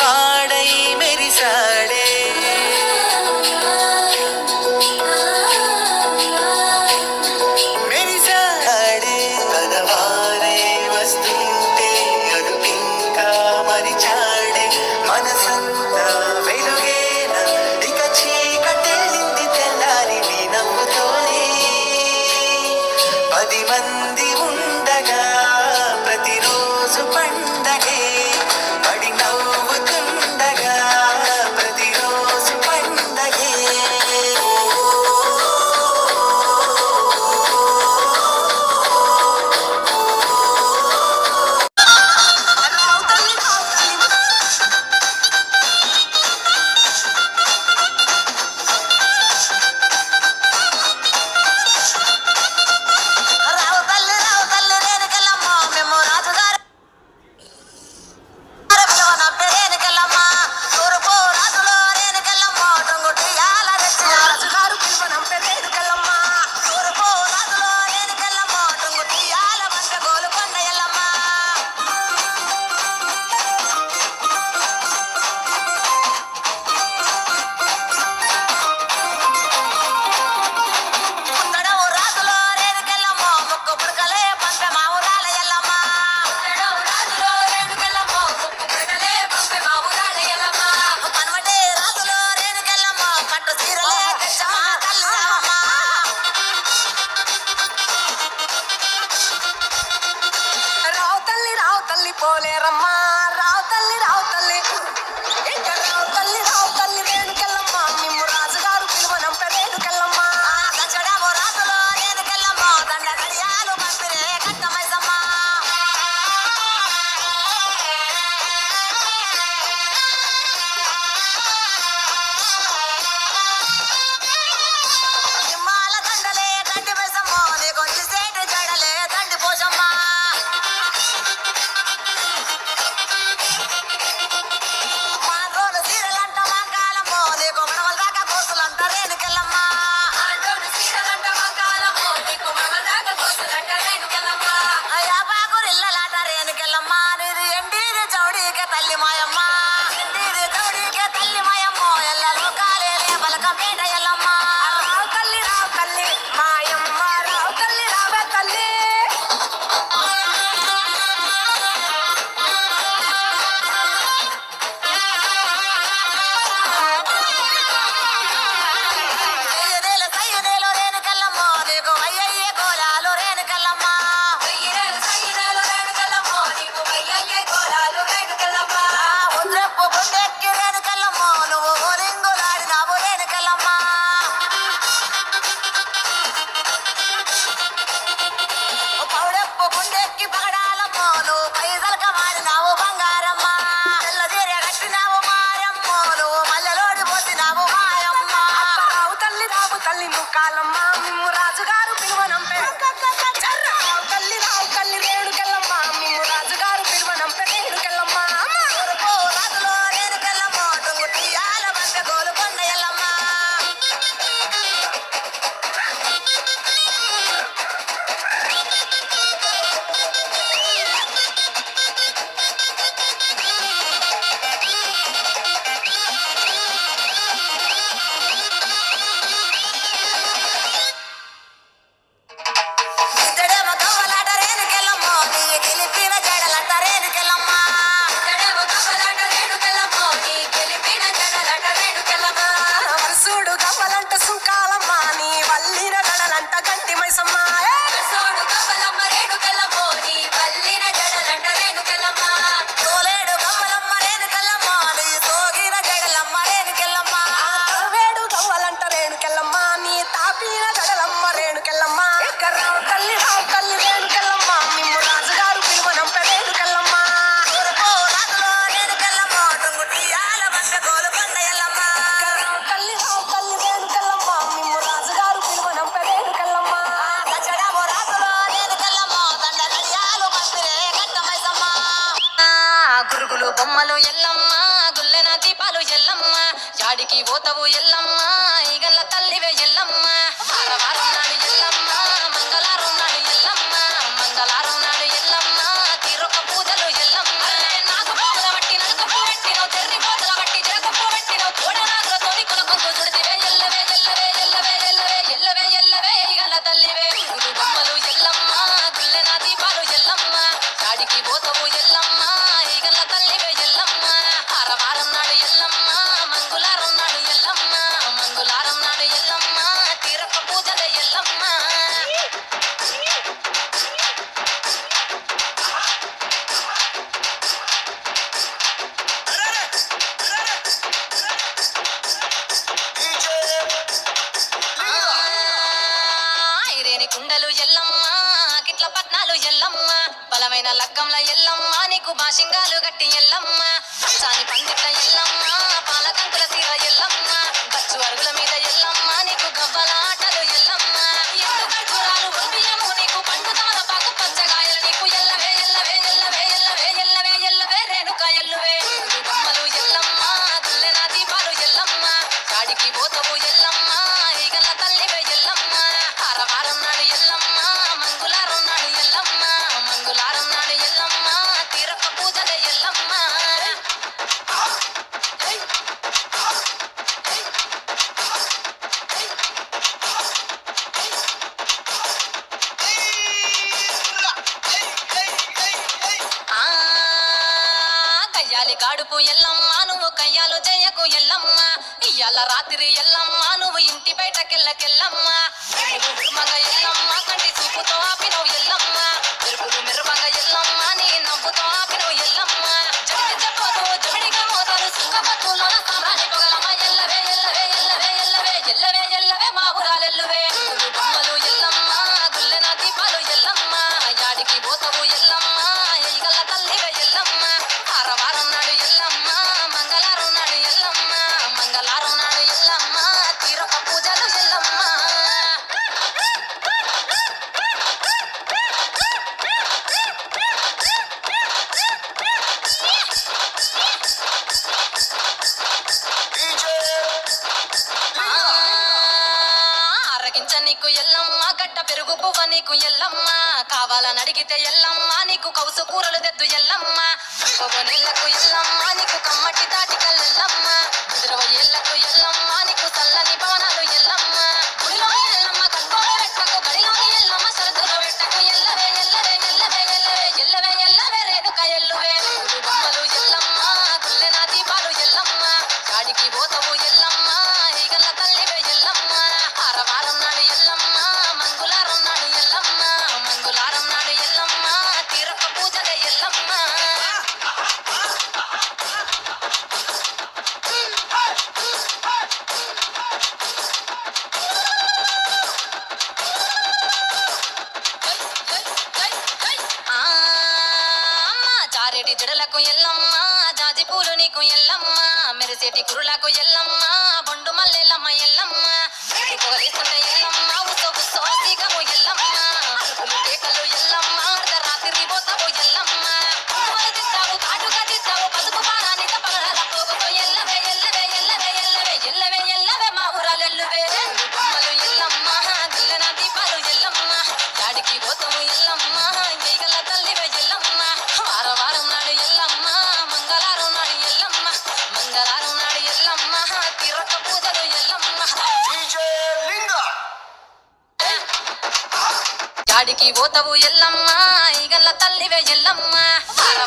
వాడై మెరిసాడే మెరిసాడే కదవారే వస్తుంటే అదుపింకా మరిచాడే మనసంతా వెలుగేన ఇక చీకటెళ్ళింది తెల్లారి నీ నవ్వుతోనే 10 మంది ఉండగా ప్రతిరోజు పండగే పడి నవ్వుతుండగా ప్రతిరోజు పండగే పోలేరమ్మా రావు తల్లి ఇంకా రావు తల్లి రేణుకెళ్ళమ్మ నిమ్ము రాజుగారు పిలువనంప రేణుకెళ్ళమ్మ దచ్చడామో రాజులో రేణుకెళ్ళమ్మ దండ గడియాలు పంపిరే కట్టమైసమ్మ నిమ్మాల దండలే దండి మైసమ్మ నీకు సేటు జడలే దండి పోషమ్మ తల్లి మాయమ్మ తల్లి మాయమ్మ ఎల్ల లోకాలే బలకమేట ఎల్లమ్మ రావు తల్లి మాయమ్మ రావు తల్లి రావే తల్లి సయ్యదేలో రేణుకెళ్ళమ్మ నీకు అయ్యయ్యే కోలాలు రేణుకెళ్ళమ్మ గుండెక్కి రేణుకెళ్ళమ్మ నువ్వు రింగులాడినావు రేణుకెళ్ళమ్మ పౌడెప్పు గుండెక్కి పగడాలమ్మ నువ్వు పైసలక మారినావు బంగారమ్మ తెల్లదీర కట్టినావు మాయమ్మ నువ్వు మల్లెలోడి పోసినావు మాయమ్మ రావు తల్లి ముక్కాలమ్మ మిమ్ము రాజుగారు పిలువనంపే రావు తల్లి రేణుకెళ్ళమ్మ మిమ్ము రాజుగారు పిలువనంపే రేణుకెళ్ళమ్మ రాజులో రేణుకెళ్ళమ్మ టుంగు తీయాల బంత గోలుకొండ ఎల్లమ్మ ఇద్దడేమో కవ్వలాట రేణుకెళ్ళమ్మ నీ గెలిపిన జడలంట రేణుకెళ్ళమ్మ వరుసూడు గవ్వలంట సుంకాలమ్మ నీ వల్లిన జడలంట గంటి మైసమ్మ తోలేడు గవ్వలమ్మ రేణుకెళ్ళమ్మ నీ సోగిన జడలమ్మ రేణుకెళ్ళమ్మ వేడు గవ్వలంట రేణుకెళ్ళమ్మ నీ తాపిన జడలమ్మ రేణుకెళ్ళమ్మ రావు తల్లి రేణుకెళ్ళమ్మ మిమ్ము రాజుగారు పిలువనంప రేణుకెళ్ళమ్మ రాజులో రేణుకెళ్ళమ్మ టుంగు తీయాల బంత గోలుకొండ ఎల్లమ్మ రావు తల్లి రేణుకెళ్ళమ్మ మిమ్ము రాజుగారు పిలువనంప రేణుకెళ్ళమ్మ దచ్చడామో రాజులో రేణుకెళ్ళమ్మ దండ గడియాలు పంపిరే కట్టమైసమ్మ గురుగులు బొమ్మలు ఎల్లమ్మ గుల్లెన దీపాలు ఎల్లమ్మ యాడికి పోతవు ఎల్లమ్మ ఈగల్ల తల్లివే ఎల్లమ్మ వారం నాడు ఎల్లమ్మ మంగళారం నాడు ఎల్లమ్మ మంగళారం నాడు ఎల్లమ్మ తీరొక పూజలు ఎల్లమ్మ నాకు బట్టి నలుక పెట్టి నువ్వు తెర్రి కుండలు ఎల్లమ్మ కిట్ల పట్నాలు ఎల్లమ్మ బలమైన లగ్గంల ఎల్లమ్మ నీకు బాషింగాలు గట్టి ఎల్లమ్మ చాని పందిట్ల ఎల్లమ్మ పాలకంకుల సీర ఎల్లమ్మ గచ్చు అరుగుల మీద ఎల్లమ్మ నీకు గవ్వల ఆటలు ఎల్లమ్మ ఎండు ఖర్జూరాలు ఒంటియము నీకు పండు తామలపాకు పచ్చగాయలు నీకు ఎల్లవే ఎల్లవే ఎల్లవే ఎల్లవే ఎల్లవే ఎల్లవే రేణుక ఎల్లువే బొమ్మలు ఎల్లమ్మ గుల్లెన దీపాలు ఎల్లమ్మ కాడికి పోతవు ఎల్లమ్మ ఈగల తల్లివే ఎల్లమ్మ వారం నాడు ఎల్లమ్మ మంగుళారం నాడు ఎల్లమ్మ మంగుళారం నాడు ఎల్లమ్మ తీరొక్క పూజలే ఎల్లమ్మ ఆ కయ్యాలి గాడుపు ఎల్లమ్మ నువ్వు కయ్యాలు చేయకు ఎల్లమ్మ ఇయ్యాల రాత్రి ఎల్లమ్మ నువ్వు ఇంటి బయటకెళ్ళకెళ్ళమ్మ మగ ఎల్లమ్మ కంటి చూపుతో ఆపినవు ఎల్లమ్మ మెరుపులు మెరుపంగ ఎల్లమ్మ నీ నవ్వుతో ఆపినవు ఎల్లమ్మ జడిని చెప్పదు జడిగా మోతారు సుఖపత్తులోన సామ్రాణి పొగలమ్మ ఎల్లవే ఎల్లవే ఎల్లవే ఎల్లవే ఎల్లవే ఎల్లవే మా ఊరాలెల్లువే బొమ్మలు ఎల్లమ్మ గుల్లెన దీపాలు ఎల్లమ్మ యాడికి పోతవు ఎల్లమ్మ ఈగల తల్లివే ఎల్లమ్మ వారం నాడు ఎల్లమ్మ మంగళారం నాడు ఎల్లమ్మ మంగళారం నాడు ఎల్లమ్మ తీరొక పూజలు ఎల్లమ్మ ఆరగించ నీకు ఎల్లమ్మ గడ్డ పెరుగు పువ్వ నీకు ఎల్లమ్మ కావాలని అడిగితే ఎల్లమ్మ నీకు కౌసు కూరలు తెద్దు ఎల్లమ్మ నెల్లకు ఎల్లమ్మ నీకు కమ్మటి తాటికల్ ఎల్లమ్మ 20 ఏళ్లకు ఎల్లమ్మ నీకు చల్లని భవనాలు ఎల్లమ్మ గుడిలోని ఎల్లమ్మ కట్టుకోలే పెట్టకు గడిలోని ఎల్లమ్మ శరతులు పెట్టకు ఎల్లవే ఎల్లవే ఎల్లవే ఎల్లవే ఎల్లవే ఎల్లవే రేణుక ఎల్లువే బొమ్మలు ఎల్లమ్మ గుల్లెన దీపాలు ఎల్లమ్మ కాడికి పోతవు ఎల్లమ్మ ఈగల తల్లివే ఎల్లమ్మ వారం నాడు ఎల్లమ్మ మంగుళారం నాడు ఎల్లమ్మ మంగుళారం నాడు ఎల్లమ్మ తీరొక్క పూజలే ఎల్లమ్మ జారెటి జడలకు ఎల్లమ్మ జాజి పూలు నీకు ఎల్లమ్మ మెరిసేటి కురులకు ఎల్లమ్మ బొండు మల్లెల్లమ్మ ఎల్లమ్మ పొగలిస్తుంటే ఎల్లమ్మ ఉసో ఉసో సీగము ఎల్లమ్మ అరుపులు కేకలు ఎల్లమ్మ అర్ధరాత్రి పోతావు ఎల్లమ్మ పువ్వులు తిట్టావు కాటుగా తిట్టావు పసుపు పారాని పగడాల పోగుతో ఎల్లవే ఎల్లవే ఎల్లవే ఎల్లవే ఎల్లవే ఎల్లవే మా ఊరాలెల్లువే బొమ్మలు ఎల్లమ్మ గుల్లెన దీపాలు ఎల్లమ్మ యాడికి పోతావు ఎల్లమ్మ ఈగల తల్లివే ఎల్లమ్మ వారం నాడు ఎల్లమ్మ మంగళారం నాడు ఎల్లమ్మ మంగళారం నాడు ఎల్లమ్మ తీరొక్క పూజలు ఎల్లమ్మ యాడికి పోతవు ఎల్లమ్మ ఈగల తల్లివే ఎల్లమ్మ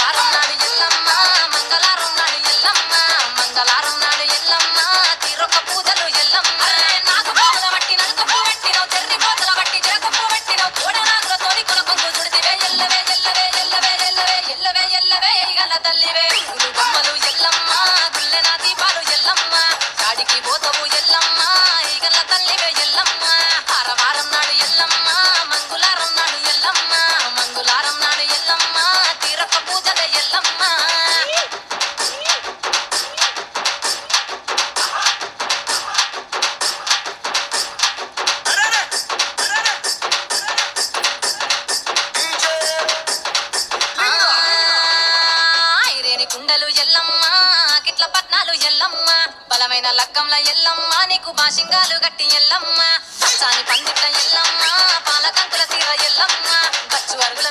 వారం నాడు ఎల్లమ్మ మంగళారం నాడు ఎల్లమ్మ మంగళారం నాడు ఎల్లమ్మ తీరొక్క పూజలు ఎల్లమ్మ నాకు పోగల బట్టి నలుగు పువ్వు పెట్టినవు చెర్రి పోతల బట్టి చెరకు పువ్వు పెట్టినవు తోడ నాగులతోని కొనకొంగు చుడితివే ఎల్లవే ఎల్లవే ఎల్లవే ఎల్లవే ఎల్లవే ఎల్లవే ఈగల తల్లివే బొమ్మలు ఎల్లమ్మ గుల్లెన దీపాలు ఎల్లమ్మ కాడికి పోతవు ఎల్లమ్మ ఈగల తల్లివే ఎల్లమ్మ వారం నాడు ఎల్లమ్మ మంగుళారం నాడు ఎల్లమ్మ మంగుళారం నాడు ఎల్లమ్మ తీరొక్క పూజలే ఎల్లమ్మ ఐరేని కుండలు ఎల్లమ్మ కిట్ల పట్నాలు ఎల్లమ్మ బలమైన లగ్గంల ఎల్లమ్మ నీకు బాషింగాలు గట్టి ఎల్లమ్మ చాని పందిట్ల ఎల్లమ్మ పాలకంకుల సీర ఎల్లమ్మ గచ్చు అరుగుల